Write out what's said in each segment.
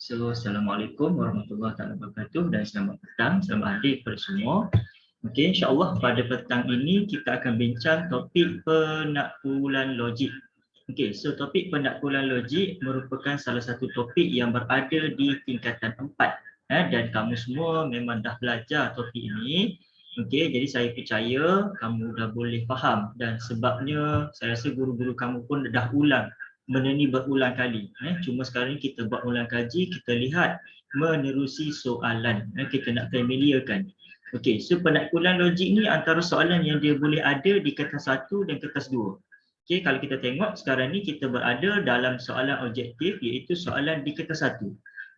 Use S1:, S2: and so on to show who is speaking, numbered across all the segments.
S1: Assalamualaikum warahmatullahi wabarakatuh dan selamat petang, selamat hari kepada semua. Okey, insya-Allah pada petang ini kita akan bincang topik penakbulan logik. Okey, so topik penakbulan logik merupakan salah satu topik yang berada di tingkatan 4. Dan kamu semua memang dah belajar topik ini. Okey, jadi saya percaya kamu dah boleh faham dan sebabnya saya rasa guru-guru kamu pun dah ulang benda ni berulang kali. Cuma sekarang ni kita buat ulang kaji, kita lihat menerusi soalan. Kita nak familiarkan. Okey, so penakbulan logik ni antara soalan yang dia boleh ada di kertas 1 dan kertas 2. Okey, kalau kita tengok sekarang ni kita berada dalam soalan objektif iaitu soalan di kertas 1.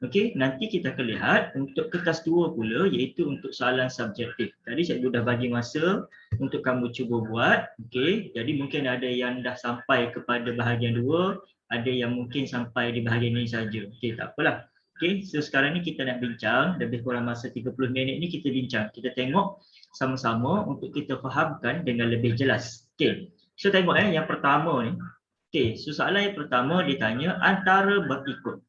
S1: Okey, nanti kita akan lihat untuk kertas 2 pula iaitu untuk soalan subjektif. Tadi cikgu dah bagi masa untuk kamu cuba buat. Okey, jadi mungkin ada yang dah sampai kepada bahagian 2, ada yang mungkin sampai di bahagian ini saja. Okey, tak apalah. Okey, so sekarang ni kita nak bincang, lebih kurang masa 30 minit ni kita bincang. Kita tengok sama-sama untuk kita fahamkan dengan lebih jelas. Okey, so tengok yang pertama ni. Okey, so soalan yang pertama ditanya antara berikut.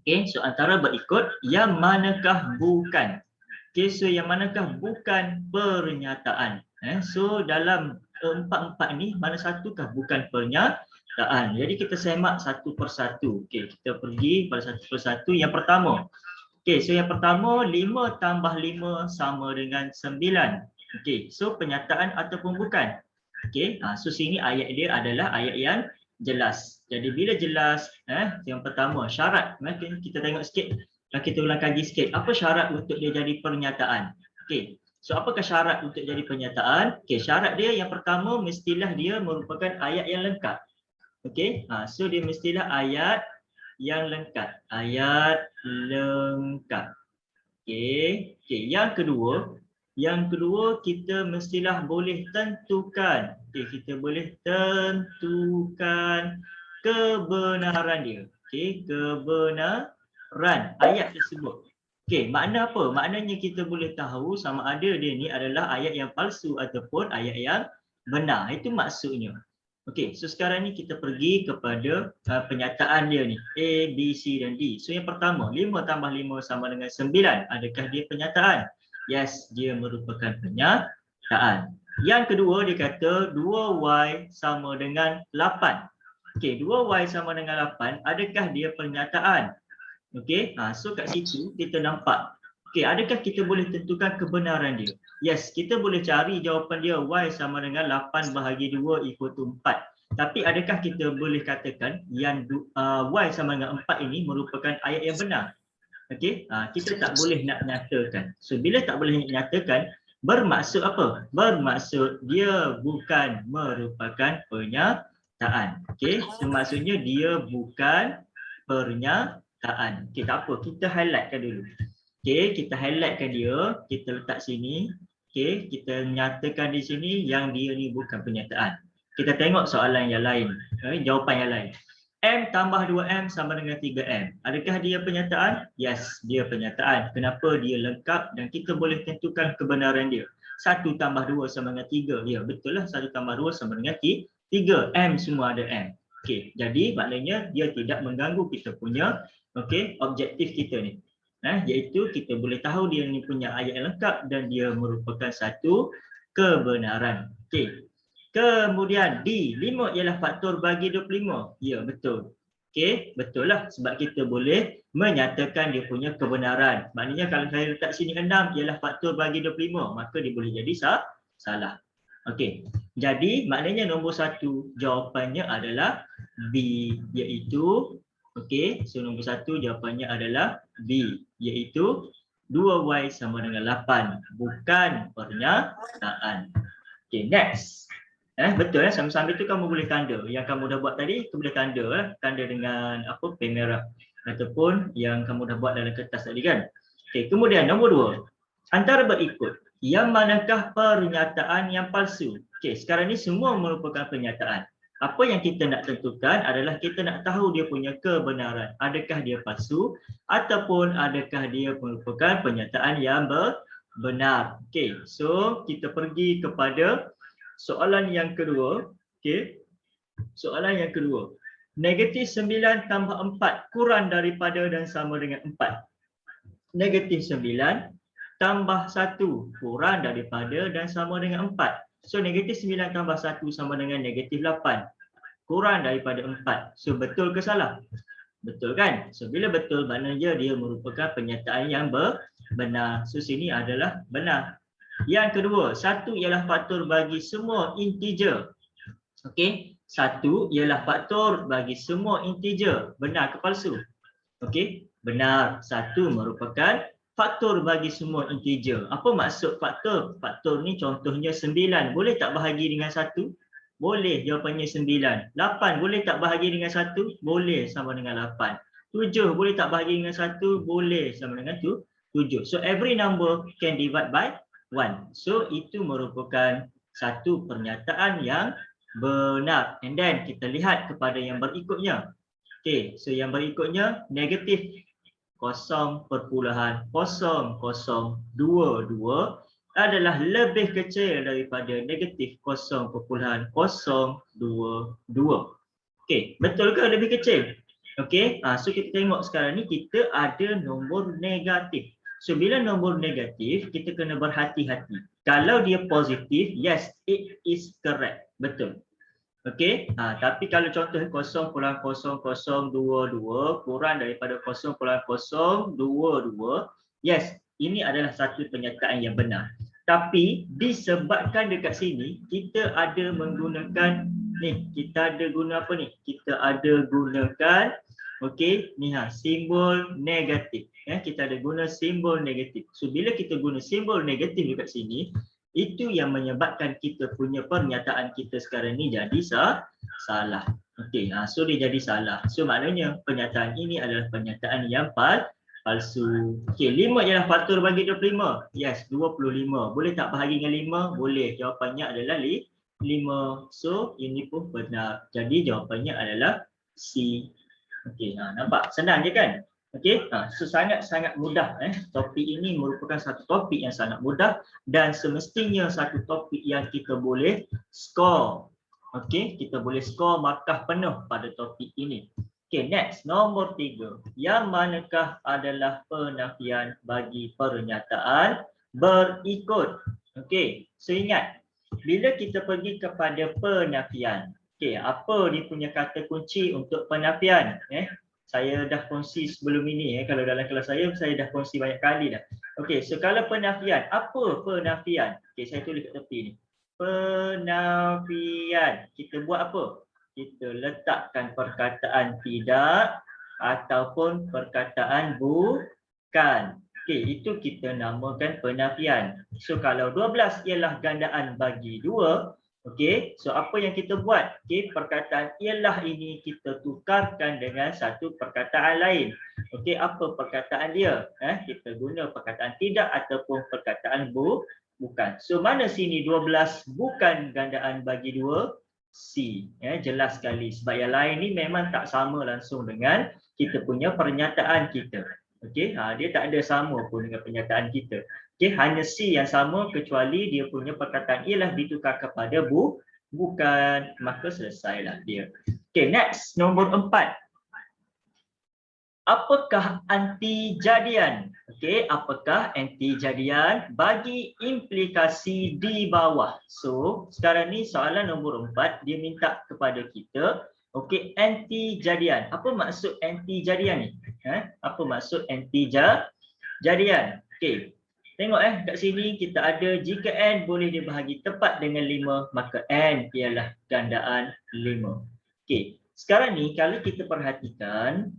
S1: Okey, so antara berikut yang manakah bukan? Okey, so yang manakah bukan pernyataan? So dalam empat-empat ni mana satukah bukan pernyataan? Jadi kita semak satu persatu. Okey, kita pergi pada satu persatu. Yang pertama. Okey, so yang pertama 5 tambah 5 sama dengan 9. Okey, so pernyataan ataupun bukan? Okey, so sini ayat dia adalah ayat yang jelas. Jadi bila jelas, yang pertama syarat, kita tengok sikit, kita ulang kaji sikit. Apa syarat untuk dia jadi pernyataan? Okey, so apakah syarat untuk jadi pernyataan? Okey, syarat dia yang pertama mestilah dia merupakan ayat yang lengkap. Okey, so dia mestilah ayat yang lengkap. Ayat lengkap. Okey, yang kedua kita mestilah boleh tentukan. Okey, kita boleh tentukan kebenaran dia. Okey, kebenaran ayat tersebut. Okey, makna apa? Maknanya kita boleh tahu sama ada dia ni adalah ayat yang palsu ataupun ayat yang benar. Itu maksudnya. Okey, so sekarang ni kita pergi kepada pernyataan dia ni. A, B, C dan D. So yang pertama, 5 tambah 5 sama dengan 9. Adakah dia pernyataan? Yes, dia merupakan pernyataan. Yang kedua dia kata 2Y sama dengan 8. Okey, 2Y sama dengan 8. Adakah dia pernyataan? Okey, so kat situ kita nampak. Okey, adakah kita boleh tentukan kebenaran dia? Yes, kita boleh cari jawapan dia Y sama dengan 8 bahagi 2 equal to 4. Tapi adakah kita boleh katakan yang Y sama dengan 4 ini merupakan ayat yang benar? Okey, kita tak boleh nak nyatakan. So bila tak boleh nyatakan, bermaksud apa? Bermaksud dia bukan merupakan pernyataan. Okey, so maksudnya dia bukan pernyataan. Okey, tak apa, kita highlightkan dulu. Okey, kita highlightkan dia, kita letak sini. Okey, kita nyatakan di sini yang dia ni bukan pernyataan. Kita tengok soalan yang lain, jawapan yang lain. M tambah 2M sama dengan 3M. Adakah dia pernyataan? Yes, dia pernyataan. Kenapa? Dia lengkap dan kita boleh tentukan kebenaran dia. 1 tambah 2 sama dengan 3. Ya, betul lah, 1 tambah 2 sama dengan 3. M semua ada M. Okey, jadi maknanya dia tidak mengganggu kita punya objektif kita ni. Iaitu kita boleh tahu dia ni punya ayat yang lengkap dan dia merupakan satu kebenaran. Okey. Kemudian D, 5 ialah faktor bagi 25. Ya, betul. Okey, betul lah sebab kita boleh menyatakan dia punya kebenaran. Maknanya kalau saya letak sini 6 ialah faktor bagi 25, maka dia boleh jadi salah. Okey. Jadi maknanya nombor 1 jawapannya adalah B, iaitu okey, so nombor 1 jawapannya adalah B, iaitu 2Y sama dengan 8, bukan pernyataan. Okey, next. Betul sambil-sambil tu kamu boleh tanda. Yang kamu dah buat tadi, kamu boleh tanda tanda dengan apa, pen merah ataupun yang kamu dah buat dalam kertas tadi kan. Okey, kemudian nombor 2. Antara berikut, yang manakah pernyataan yang palsu? Okey, sekarang ni semua merupakan pernyataan. Apa yang kita nak tentukan adalah kita nak tahu dia punya kebenaran. Adakah dia palsu ataupun adakah dia merupakan pernyataan yang benar. Okey, so kita pergi kepada soalan yang kedua. Okey. Soalan yang kedua. Negatif 9 tambah 4 kurang daripada dan sama dengan 4. Negatif 9 tambah 1 kurang daripada dan sama dengan 4. So negatif 9 tambah 1 sama dengan negatif 8. Kurang daripada 4. So betul ke salah? Betul kan? So bila betul maknanya dia merupakan pernyataan yang benar. So sini adalah benar. Yang kedua, 1 ialah faktor bagi semua integer. Okey, 1 ialah faktor bagi semua integer. Benar ke palsu? Okey, benar. 1 merupakan faktor bagi semua integer. Apa maksud faktor? Faktor ni contohnya 9. Boleh tak bahagi dengan 1? Boleh, jawapannya 9. 8 boleh tak bahagi dengan 1? Boleh, sama dengan 8. 7 boleh tak bahagi dengan 1? Boleh, sama dengan 7. So every number can divide by 1. So itu merupakan satu pernyataan yang benar. And then kita lihat kepada yang berikutnya. Okay, so yang berikutnya negatif 0.0022 adalah lebih kecil daripada negatif 0.022. Okey, betul ke lebih kecil? Okey, so kita tengok sekarang ni kita ada nombor negatif. So bila nombor negatif, kita kena berhati-hati. Kalau dia positif, yes, it is correct. Betul. Okey, tapi kalau contoh 0.0022 kurang daripada 0.022, yes, ini adalah satu pernyataan yang benar. Tapi disebabkan dekat sini kita ada menggunakan ni, kita ada guna apa ni? Kita ada gunakan okey, ni simbol negatif. Kita ada guna simbol negatif. So bila kita guna simbol negatif dekat sini, itu yang menyebabkan kita punya pernyataan kita sekarang ni jadi salah. Okey, so dia jadi salah. So maknanya pernyataan ini adalah pernyataan yang palsu. Okey, 5 ialah faktor bagi 25. Yes, 25. Boleh tak bahagi dengan 5? Boleh. Jawapannya adalah 5. So ini pun benar. Jadi jawapannya adalah C. Okey, nampak? Senang je kan? Okey, so sangat-sangat mudah. Topik ini merupakan satu topik yang sangat mudah dan semestinya satu topik yang kita boleh skor. Okey, kita boleh skor markah penuh pada topik ini. Okey, next, nombor 3. Yang manakah adalah penafian bagi pernyataan berikut? Okey, so ingat, bila kita pergi kepada penafian, okey, apa dia punya kata kunci untuk penafian? Saya dah kongsi sebelum ini, kalau dalam kelas saya dah kongsi banyak kali dah. Okey, so kalau penafian, apa penafian? Okey, saya tulis kat tepi ni. Penafian, kita buat apa? Kita letakkan perkataan tidak ataupun perkataan bukan. Okey, itu kita namakan penafian. So kalau 12 ialah gandaan bagi 2, okey, so apa yang kita buat? Okey, perkataan ialah ini kita tukarkan dengan satu perkataan lain. Okey, apa perkataan dia? Kita guna perkataan tidak ataupun perkataan bukan. So mana sini 12 bukan gandaan bagi 2? C. Jelas sekali. Sebab yang lain ni memang tak sama langsung dengan kita punya pernyataan kita. Okey, dia tak ada sama pun dengan pernyataan kita. Okey, hanya C yang sama kecuali dia punya perkataan ialah ditukar kepada bukan, maka selesailah dia. Okey, next, nombor 4. Apakah anti-jadian? Okey, apakah anti-jadian bagi implikasi di bawah? So, sekarang ni soalan nombor 4, dia minta kepada kita, okey, anti-jadian. Apa maksud anti-jadian ni? Apa maksud anti-jadian? Okey. Tengok kat sini kita ada jika n boleh dibahagi tepat dengan 5, maka n ialah gandaan 5. Okey, sekarang ni kalau kita perhatikan,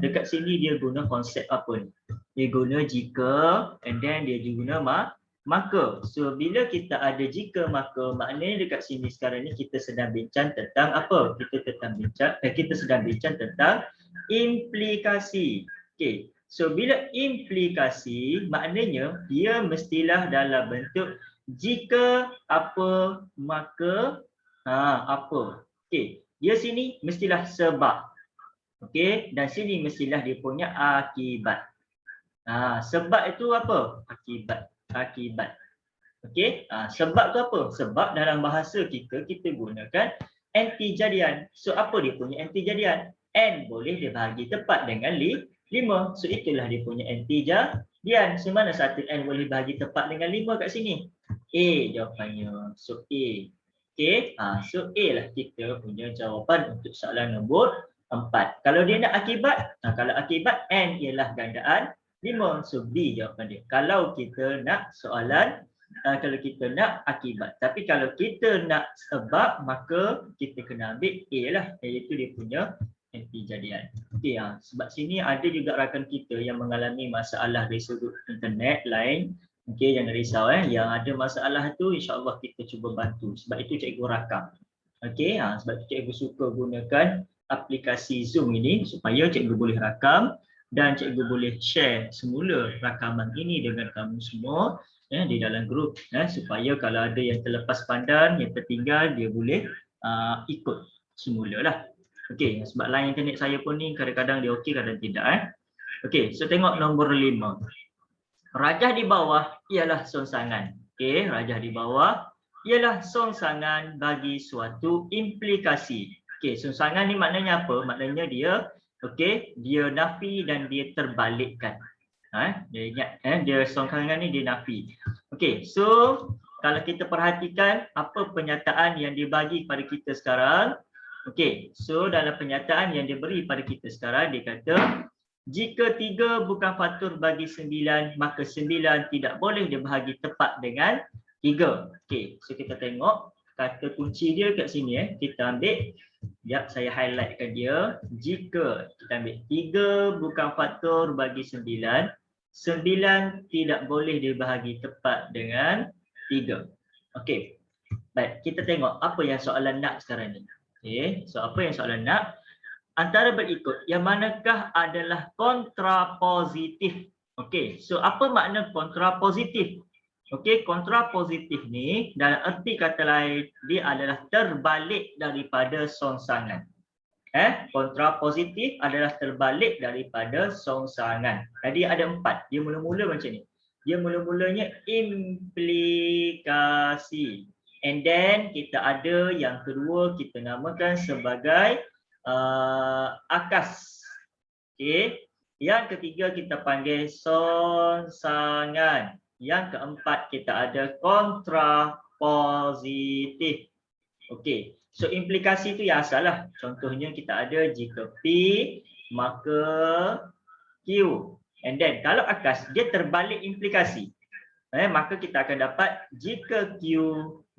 S1: dekat sini dia guna konsep apa ni? Dia guna jika and then dia guna maka. So bila kita ada jika maka, maknanya dekat sini sekarang ni kita sedang bincang tentang apa? Kita sedang bincang tentang implikasi. Okey. So bila implikasi, maknanya dia mestilah dalam bentuk jika apa maka apa. Okey, dia sini mestilah sebab. Okey, dan sini mestilah dia punya akibat. Sebab itu apa? Akibat. Okey, sebab tu apa? Sebab dalam bahasa kita gunakan anti-jadian. So apa dia punya anti-jadian? N boleh dibahagi tepat dengan 5. So itulah dia punya anti-jadian. So mana satu N boleh bahagi tepat dengan 5 kat sini? A jawapannya. So A. Okay. So A lah kita punya jawapan untuk soalan nombor 4. Kalau dia nak akibat, kalau akibat N ialah gandaan 5. So B jawapan dia. Kalau kita nak soalan, kalau kita nak akibat. Tapi kalau kita nak sebab, maka kita kena ambil A lah. Iaitu dia punya anti-jadian. Okey, sebab sini ada juga rakan kita yang mengalami masalah dari sudut internet lain. Okey, jangan risau yang ada masalah tu insya-Allah kita cuba bantu. Sebab itu cikgu rakam. Okey, sebab itu cikgu suka gunakan aplikasi Zoom ini supaya cikgu boleh rakam dan cikgu boleh share semula rakaman ini dengan kamu semua di dalam grup supaya kalau ada yang terlepas pandang, yang tertinggal, dia boleh ikut semulalah. Okey, sebab line internet saya pun ni kadang-kadang dia okey, kadang tidak Okey, so tengok nombor 5. Rajah di bawah ialah songsangan. Okey, rajah di bawah ialah songsangan bagi suatu implikasi. Okey, songsangan ni maknanya apa? Maknanya dia dia nafi dan dia terbalikkan. Dia ingat dia songsangan ni dia nafi. Okey, so kalau kita perhatikan apa pernyataan yang dibagi pada kita sekarang. Okey, so dalam pernyataan yang diberi pada kita sekarang, dia kata jika 3 bukan faktor bagi 9, maka 9 tidak boleh dibahagi tepat dengan 3. Okey, so kita tengok kata kunci dia kat sini kita ambil. Sekejap saya highlightkan dia. Jika kita ambil 3 bukan faktor bagi 9, 9 tidak boleh dibahagi tepat dengan 3. Okey. Baik, kita tengok apa yang soalan nak sekarang ni. Okey, so apa yang soalan nak? Antara berikut, yang manakah adalah kontrapositif? Okey, so apa makna kontrapositif? Okey, kontrapositif ni dalam erti kata lain, dia adalah terbalik daripada songsangan. Kontrapositif adalah terbalik daripada songsangan. Jadi ada 4. Dia mula-mula macam ni. Dia mula-mulanya implikasi. And then kita ada yang kedua kita namakan sebagai akas. Okey. Yang ketiga kita panggil songsangan. Yang keempat kita ada kontrapositif. Okey. So implikasi itu yang asal lah. Contohnya kita ada jika P maka Q. And then kalau akas dia terbalik implikasi. Maka kita akan dapat jika Q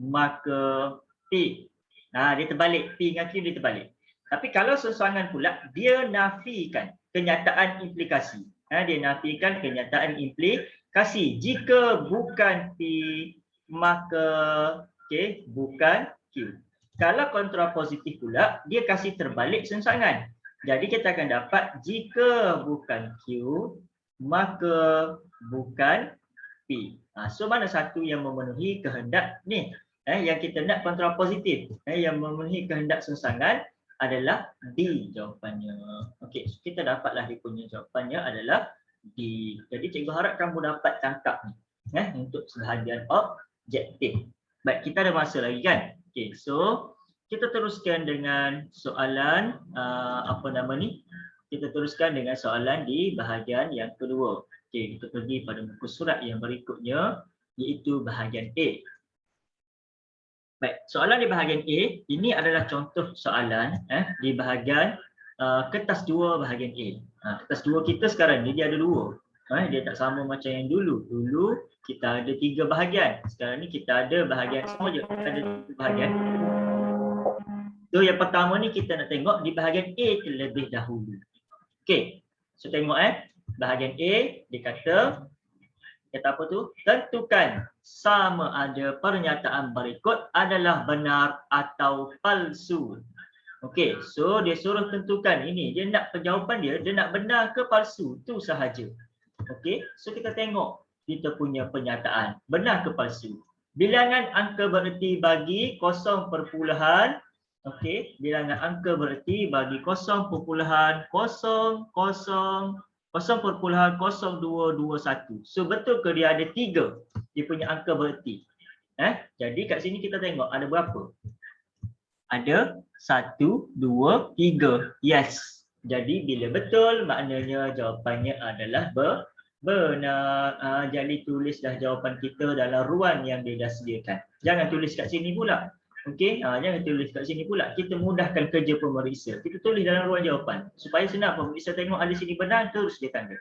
S1: maka P. Dia terbalik. P dengan Q dia terbalik. Tapi kalau songsangan pula, dia nafikan kenyataan implikasi. Dia nafikan kenyataan implikasi. Jika bukan P, maka bukan Q. Kalau kontrapositif pula, dia kasih terbalik songsangan. Jadi kita akan dapat jika bukan Q, maka bukan P. So mana satu yang memenuhi kehendak ni? Yang kita nak kontrapositif. Yang memenuhi kehendak songsangan adalah D jawapannya. Okey, so kita dapatlah dia punya jawapannya adalah D. Jadi cikgu harap kamu dapat tangkap ni untuk sebahagian objektif. Baik, kita ada masa lagi kan? Okey, so kita teruskan dengan soalan Kita teruskan dengan soalan di bahagian yang kedua. Okey, kita pergi pada muka surat yang berikutnya iaitu bahagian A. Baik, soalan di bahagian A, ini adalah contoh soalan di bahagian kertas 2 bahagian A. Kertas 2 kita sekarang ni dia ada 2. Dia tak sama macam yang dulu. Dulu kita ada 3 bahagian. Sekarang ni kita ada bahagian sama je. Kita ada 3 bahagian. So yang pertama ni kita nak tengok di bahagian A terlebih dahulu. Okey. So tengok bahagian A dia kata apa tu? Tentukan sama ada pernyataan berikut adalah benar atau palsu. Okey, so dia suruh tentukan ini. Dia nak jawapan dia nak benar ke palsu. Tu sahaja. Okey, so kita tengok kita punya pernyataan. Benar ke palsu? Bilangan angka bererti bagi 0. Okey, bilangan angka bererti bagi 0.0221. So betul ke dia ada 3? Dia punya angka bererti. Jadi kat sini kita tengok ada berapa? Ada 1, 2, 3. Yes. Jadi bila betul maknanya jawapannya adalah benar. Jadi tulislah jawapan kita dalam ruang yang dia dah sediakan. Jangan tulis kat sini pula. Okey, jangan tulis kat sini pula. Kita mudahkan kerja pemeriksa. Kita tulis dalam ruang jawapan supaya senang pemeriksa tengok ada sini benar terus dia tanda.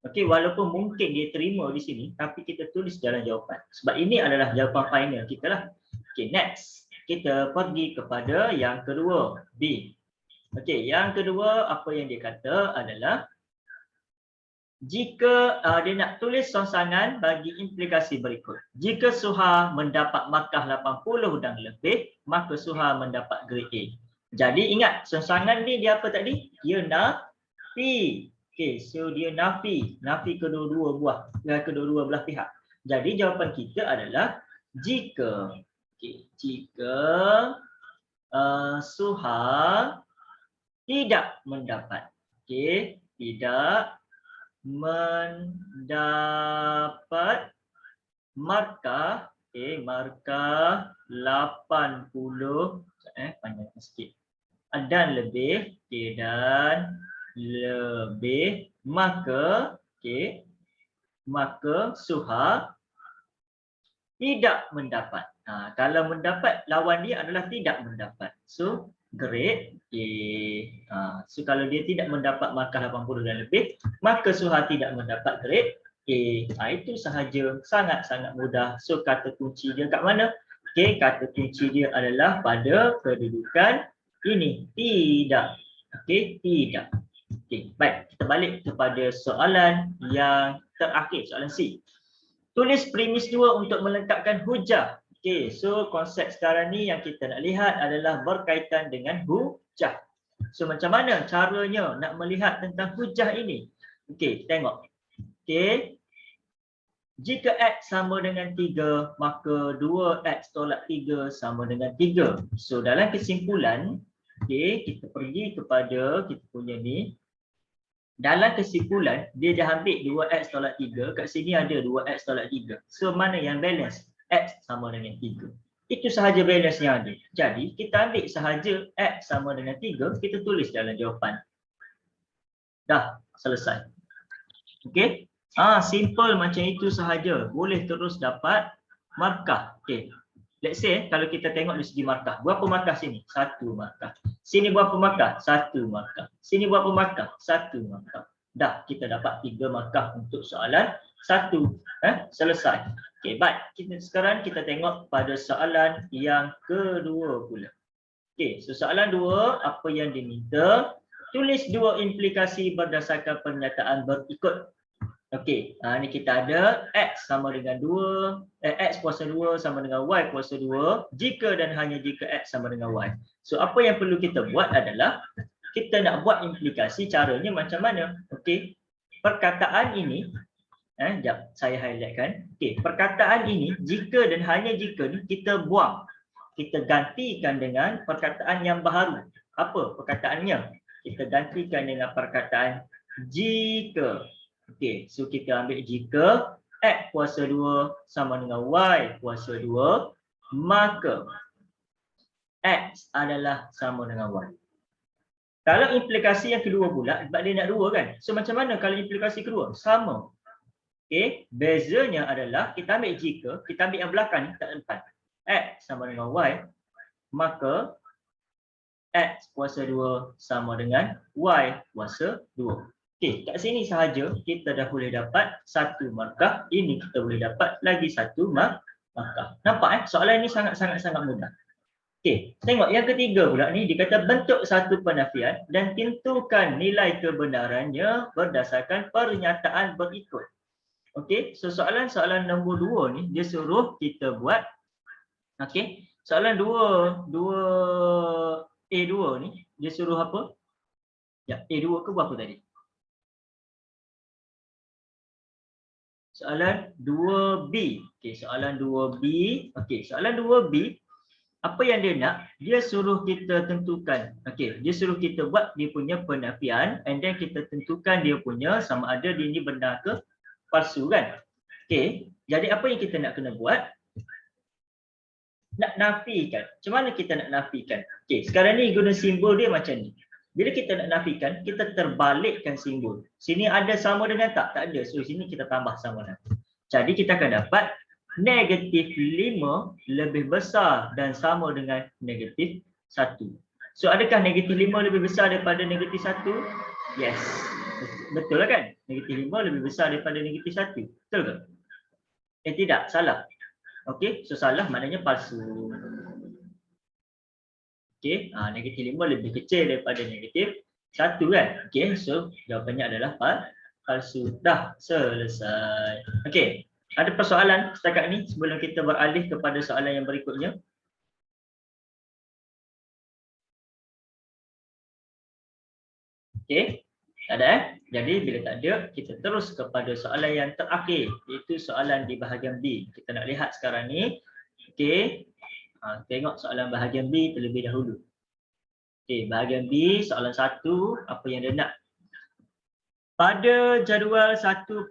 S1: Okey, walaupun mungkin dia terima di sini tapi kita tulis dalam jawapan. Sebab ini adalah jawapan final kita lah. Okey, next. Kita pergi kepada yang kedua, B. Okey, yang kedua apa yang dia kata adalah jika dia nak tulis rangsangan bagi implikasi berikut. Jika Suha mendapat markah 80 dan lebih, maka Suha mendapat grade A. Jadi ingat, rangsangan ni dia apa tadi? Dia nafi. Okey, so dia nafi kedua-dua belah pihak. Jadi jawapan kita adalah jika Suha tidak mendapat tidak mendapat markah markah 80 panjang sikit dan lebih maka Suha tidak mendapat. Kalau mendapat lawan dia adalah tidak mendapat. So grade A. So kalau dia tidak mendapat markah 80 dan lebih, maka Suha tidak mendapat grade A. Itu sahaja, sangat-sangat mudah. So kata kunci dia kat mana? Okey, kata kunci dia adalah pada kedudukan ini, tidak. Okey, tidak. Okey, baik, kita balik kepada soalan yang terakhir, soalan C. Tulis premis 2 untuk melengkapkan hujah. Okey, so konsep sekarang ni yang kita nak lihat adalah berkaitan dengan hujah. So macam mana caranya nak melihat tentang hujah ini? Okey, tengok. Okey. Jika X sama dengan 3, maka 2X tolak 3 sama dengan 3. So dalam kesimpulan, okey, kita pergi kepada kita punya ni. Dalam kesimpulan, dia dah ambil 2X tolak 3. Kat sini ada 2X tolak 3. So, mana yang balance? X sama dengan 3. Itu sahaja balance yang ada. Jadi, kita ambil sahaja X sama dengan 3. Kita tulis dalam jawapan. Dah, selesai. Okey? Simple macam itu sahaja. Boleh terus dapat markah. Okey. Let's say, kalau kita tengok dari segi markah. Berapa markah sini? 1 markah. Sini berapa markah? 1 markah. Sini berapa markah? 1 markah. Dah, kita dapat 3 markah untuk soalan 1. Selesai. Okey, baik. Sekarang kita tengok pada soalan yang kedua pula. Okey, so soalan 2, apa yang diminta? Tulis 2 implikasi berdasarkan pernyataan berikut. Okey, ni kita ada X sama dengan 2, X kuasa 2 sama dengan Y kuasa 2 jika dan hanya jika X sama dengan Y. So apa yang perlu kita buat adalah kita nak buat implikasi, caranya macam mana? Okey, perkataan ini sekejap saya highlightkan. Okey, perkataan ini jika dan hanya jika ni kita buang. Kita gantikan dengan perkataan yang baru. Apa perkataannya? Kita gantikan dengan perkataan jika. Okey, so kita ambil jika X kuasa 2 sama dengan Y kuasa 2, maka X adalah sama dengan Y. Kalau implikasi yang kedua pula, sebab dia nak 2 kan. So macam mana kalau implikasi kedua? Sama. Okey, bezanya adalah kita ambil jika, kita ambil yang belakang ni, tak depan. X sama dengan Y, maka X kuasa 2 sama dengan Y kuasa 2. Okey, kat sini sahaja kita dah boleh dapat 1 markah. Ini kita boleh dapat lagi 1 markah. Nampak soalan ini sangat-sangat mudah. Okey, tengok yang ketiga pula ni dia kata bentuk satu penafian dan tentukan nilai kebenarannya berdasarkan pernyataan berikut. Okey, so soalan nombor 2 ni dia suruh kita buat okey, soalan 2A2 ni dia suruh apa? Ya, A2 ke berapa tadi? Soalan 2B. Okey, soalan 2B. Okey, soalan 2B, apa yang dia nak? Dia suruh kita tentukan. Okey, dia suruh kita buat dia punya penafian and then kita tentukan dia punya sama ada dia ni benar ke palsu kan? Okey, jadi apa yang kita nak kena buat? nak nafikan. Macam mana kita nak nafikan? Okey, sekarang ni guna simbol dia macam ni. Bila kita nak nafikan, kita terbalikkan simbol. Sini ada sama dengan tak? Tak ada. So sini kita tambah sama dengan. Jadi kita akan dapat negatif 5 lebih besar dan sama dengan negatif 1. So adakah negatif 5 lebih besar daripada negatif 1? Yes. Betul lah kan? Negatif 5 lebih besar daripada negatif 1. Betul ke? Tidak, salah. Okey, so salah maknanya palsu. Okey, negatif 5 lebih kecil daripada negatif 1 kan? Okey, so jawapannya adalah palsu. Dah selesai. Okey, ada persoalan setakat ni sebelum kita beralih kepada soalan yang berikutnya? Okey, tak ada Jadi bila tak ada, kita terus kepada soalan yang terakhir, iaitu soalan di bahagian B. Kita nak lihat sekarang ni. Okey, tengok soalan bahagian B terlebih dahulu. Okey, bahagian B, soalan 1, apa yang dia nak? Pada jadual 1.1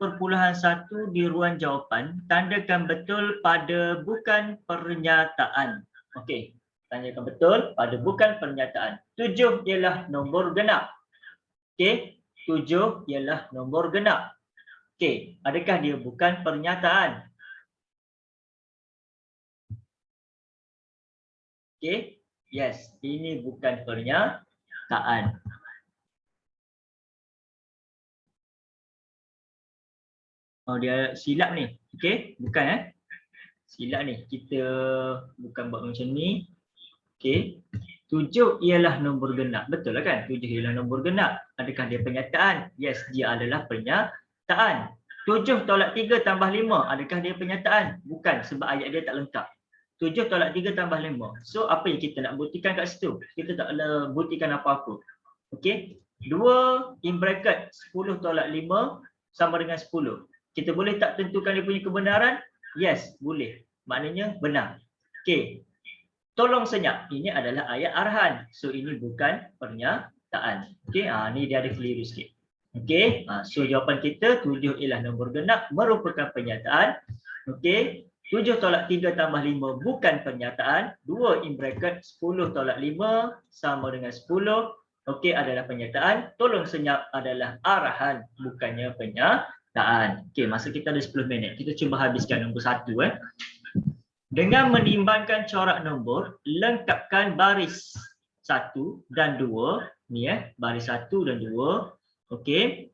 S1: di ruang jawapan, tandakan betul pada bukan pernyataan. Okey, tandakan betul pada bukan pernyataan. 7 ialah nombor genap. Okey, 7 ialah nombor genap. Okey, adakah dia bukan pernyataan? Okey, yes, ini bukan pernyataan. Oh, dia silap ni. Okey, bukan silap ni. Kita bukan buat macam ni. Okey. 7 ialah nombor genap. Betul lah kan? 7 ialah nombor genap. Adakah dia pernyataan? Yes, dia adalah pernyataan. 7 tolak 3 tambah 5. Adakah dia pernyataan? Bukan, sebab ayat dia tak lengkap. 7 tolak 3 tambah 5. So, apa yang kita nak buktikan kat situ? Kita tak boleh buktikan apa-apa. Okey. 2 in bracket 10 tolak 5 sama dengan 10. Kita boleh tak tentukan dia punya kebenaran? Yes, boleh. Maknanya benar. Okey. Tolong senyap. Ini adalah ayat arahan. So ini bukan pernyataan. Okey, ni dia ada keliru sikit. Okey, so jawapan kita 7 ialah nombor genap merupakan pernyataan. Okey, 7 tolak 3 tambah 5 bukan pernyataan. 2 in bracket 10 tolak 5 sama dengan 10. Okey, adalah pernyataan. Tolong senyap adalah arahan, bukannya pernyataan. Okey, masa kita ada 10 minit. Kita cuba habiskan nombor 1. Dengan menimbangkan corak nombor, lengkapkan baris 1 dan 2. Ni baris 1 dan 2. Okey.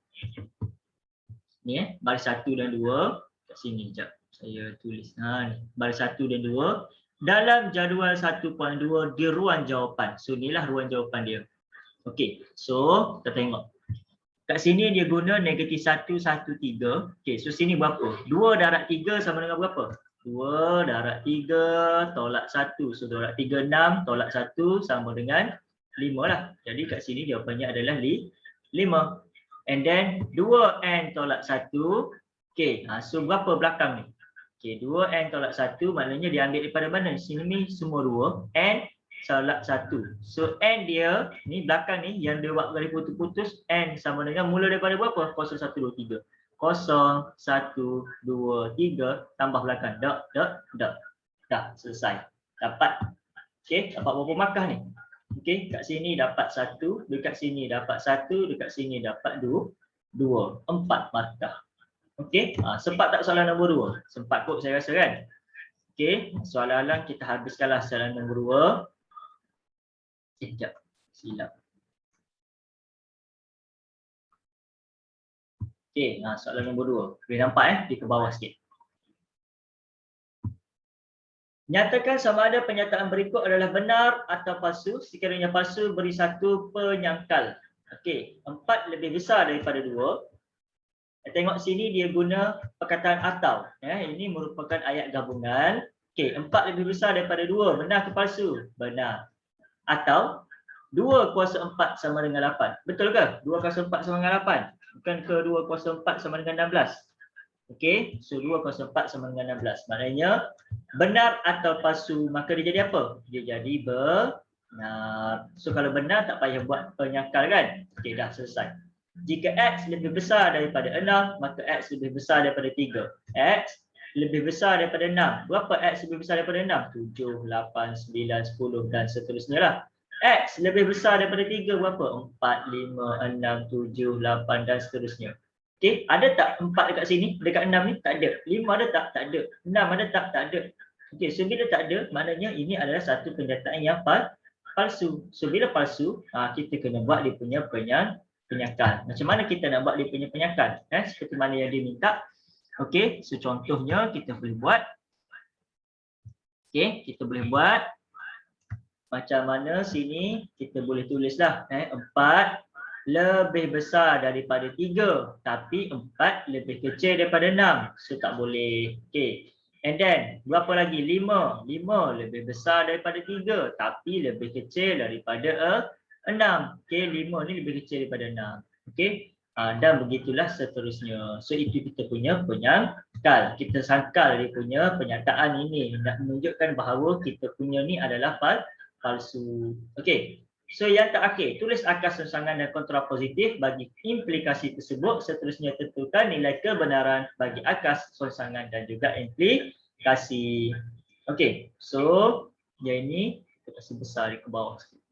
S1: Ni baris 1 dan 2. Kat sini jap. Saya tulis. Ni baris 1 dan 2 dalam jadual 1.2 di ruang jawapan. So inilah ruang jawapan dia. Okey. So kita tengok. Kat sini dia guna negatif 1, 1, 3. Okey, so sini berapa? 2 darab 3 sama dengan berapa? 2 darab 3 tolak 1. So darab 3, 6 tolak 1 sama dengan 5 lah. Jadi kat sini jawapannya adalah 5. And then 2n tolak 1. Okey, so berapa belakang ni? Okey, 2n tolak 1 maknanya dia ambil daripada mana? Sini ni semua 2. N tolak 1. So n dia ni belakang ni yang dia buat kali putus-putus, n sama dengan mula daripada berapa? 0, 1, 2, 3. 0, 1, 2, 3 tambah belakang. Dah selesai. Dapat. Okey, dapat berapa markah ni? Okey, kat sini dapat 1, dekat sini dapat 1, dekat sini dapat 2, 4 markah. Okey, sempat tak soalan nombor 2? Sempat kot saya rasa kan? Okey, soalan kita habiskanlah soalan nombor 2. Sekejap, silap. Okey, soalan nombor 2. Boleh nampak di ke bawah sikit. Nyatakan sama ada pernyataan berikut adalah benar atau palsu. Sekiranya palsu, beri satu penyangkal. Okey, 4 lebih besar daripada 2. Tengok sini dia guna perkataan atau. Ini merupakan ayat gabungan. Okey, 4 lebih besar daripada 2. Benar ke palsu? Benar. Atau 2 kuasa 4 sama dengan 8. Betul ke? 2 kuasa 4 sama dengan 8. Bukan ke 2 kuasa 4 sama dengan 16. Okey, so 2 kuasa 4 sama dengan 16. Maknanya benar atau palsu, maka dia jadi apa? Dia jadi benar. So kalau benar tak payah buat penyangkal kan? Okey, dah selesai. Jika X lebih besar daripada 6, maka X lebih besar daripada 3. X lebih besar daripada 6. Berapa X lebih besar daripada 6? 7, 8, 9, 10 dan seterusnya lah. X lebih besar daripada 3 berapa? 4, 5, 6, 7, 8 dan seterusnya. Okey, ada tak 4 dekat sini? Dekat 6 ni? Tak ada. 5 ada tak? Tak ada. 6 ada tak? Tak ada. Okey, so bila tak ada, maknanya ini adalah satu penyataan yang palsu. So bila palsu, kita kena buat dia punya penyakan. Macam mana kita nak buat dia punya penyakan? Seperti mana yang dia minta. Okey, so contohnya kita boleh buat. Okey, kita boleh buat macam mana sini kita boleh tulislah 4 lebih besar daripada 3 tapi 4 lebih kecil daripada 6. So tak boleh. Okey. And then berapa lagi? 5. 5 lebih besar daripada 3 tapi lebih kecil daripada 6. Okey, 5 ni lebih kecil daripada 6. Okey. Dan begitulah seterusnya. So itu kita punya penyangkal. Kita sangkal dia punya penyataan ini nak menunjukkan bahawa kita punya ni adalah palsu. Okey. So yang terakhir, tulis akas songsangan dan kontrapositif bagi implikasi tersebut. Seterusnya tentukan nilai kebenaran bagi akas songsangan dan juga implikasi. Okey. So yang ini kita kasih besar ke bawah sikit.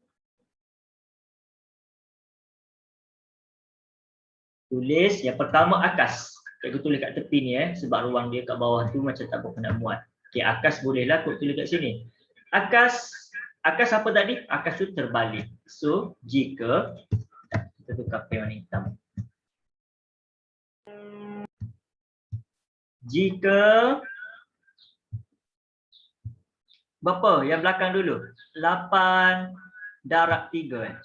S1: Tulis yang pertama akas. Cikgu tulis kat tepi ni sebab ruang dia kat bawah tu macam tak berapa nak muat. Okey, akas bolehlah kau tulis kat sini. Akas apa tadi? Akas tu terbalik. So jika kita tukar pen warna hitam. Jika berapa? Yang belakang dulu. 8 darab 3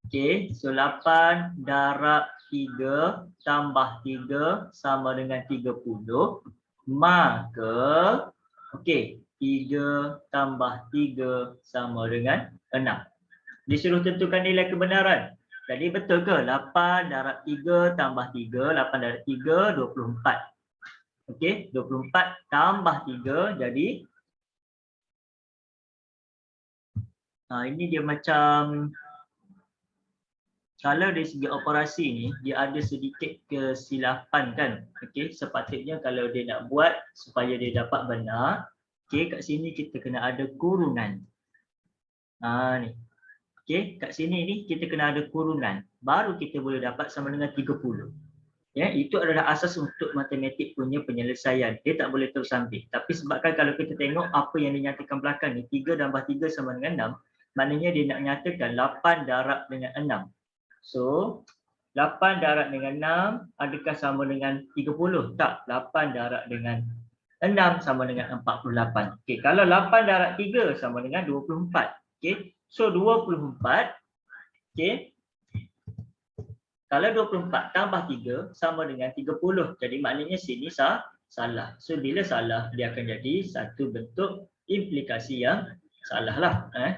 S1: Okey, so 8 darab 3 tambah 3 sama dengan 30. Maka okey, 3 tambah 3 sama dengan 6. Disuruh tentukan nilai kebenaran. Jadi betul ke? 8 darab 3 tambah 3, 8 darab 3, 24. Okey, 24 tambah 3 jadi ini dia macam, kalau dari segi operasi ni dia ada sedikit kesilapan kan. Okey, sepatutnya kalau dia nak buat supaya dia dapat benar, okey, kat sini kita kena ada kurungan. Ni. Okey, kat sini ni kita kena ada kurungan. Baru kita boleh dapat sama dengan 30. Ya, itu adalah asas untuk matematik punya penyelesaian. Dia tak boleh terus ambil. Tapi sebabkan kalau kita tengok apa yang dinyatakan belakang ni, 3 tambah 3 sama dengan 6, maknanya dia nak nyatakan 8 darab dengan 6. So, 8 darab dengan 6 adakah sama dengan 30? Tak, 8 darab dengan 6 sama dengan 48. Okey, kalau 8 darab 3 sama dengan 24. Okey, so 24. Okey. Kalau 24 tambah 3 sama dengan 30. Jadi maknanya sini salah. So bila salah, dia akan jadi satu bentuk implikasi yang salah lah.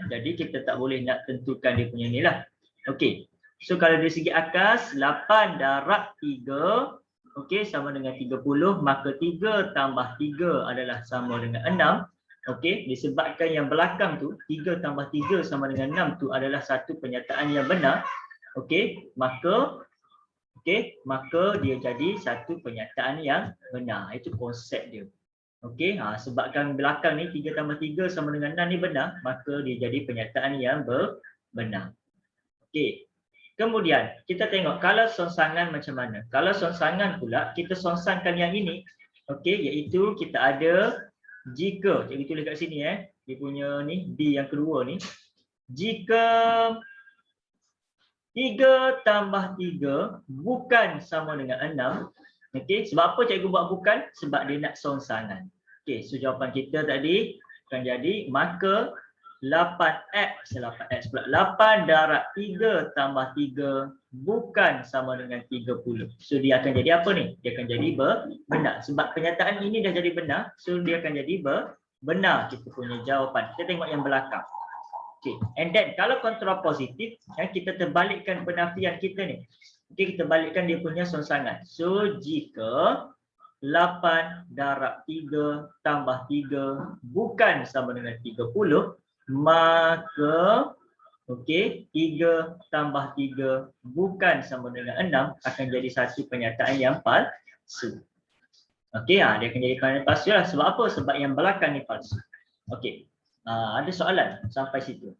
S1: Jadi kita tak boleh nak tentukan dia punya ni lah. Okey. So kalau dari segi akas, 8 darab 3 okey, sama dengan 30, maka 3 tambah 3 adalah sama dengan 6. Okey, disebabkan yang belakang tu 3 tambah 3 sama dengan 6 tu adalah satu penyataan yang benar. Okey, maka dia jadi satu penyataan yang benar. Itu konsep dia. Okey, sebabkan belakang ni 3 tambah 3 sama dengan 6 ni benar, maka dia jadi penyataan yang benar. Okey. Kemudian kita tengok kalau songsangan macam mana. Kalau songsangan pula kita songsangkan yang ini. Okey, iaitu kita ada jika, cikgu tulis kat sini dia punya ni B yang kedua ni. Jika 3 tambah 3 bukan sama dengan 6. Okey, sebab apa cikgu buat bukan? Sebab dia nak songsangan. Okey, so jawapan kita tadi akan jadi maka 8x pula. 8 darab 3 tambah 3 bukan sama dengan 30. So dia akan jadi apa ni? Dia akan jadi benar. Sebab penyataan ini dah jadi benar, so dia akan jadi benar kita punya jawapan. Kita tengok yang belakang. Okay. And then kalau kontrapositif, kita terbalikkan penafian kita ni. Okay, kita balikkan dia punya songsangan. So jika 8 darab 3 tambah 3 bukan sama dengan 30, maka okey, 3 tambah 3 bukan sama dengan 6 akan jadi satu penyataan yang palsu. Okey, dia akan jadi kanan palsu lah. Sebab apa? Sebab yang belakang ni palsu. Okey. Ada soalan sampai situ?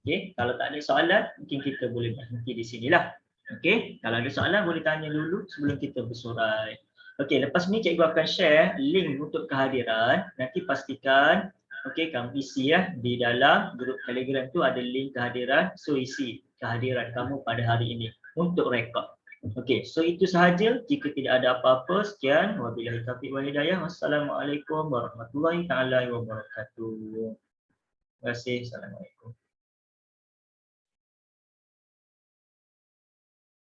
S1: Okey, kalau tak ada soalan, mungkin kita boleh berhenti di sinilah. Okey, kalau ada soalan boleh tanya dulu sebelum kita bersurai. Okey, lepas ni cikgu akan share link untuk kehadiran. Nanti pastikan okey kamu isi ya di dalam grup Telegram tu ada link kehadiran. So isi kehadiran kamu pada hari ini untuk rekod. Okey, so itu sahaja. Jika tidak ada apa-apa, sekian. Wabillahi taufiq wal hidayah. Wassalamualaikum warahmatullahi taala wabarakatuh. Terima kasih. Assalamualaikum.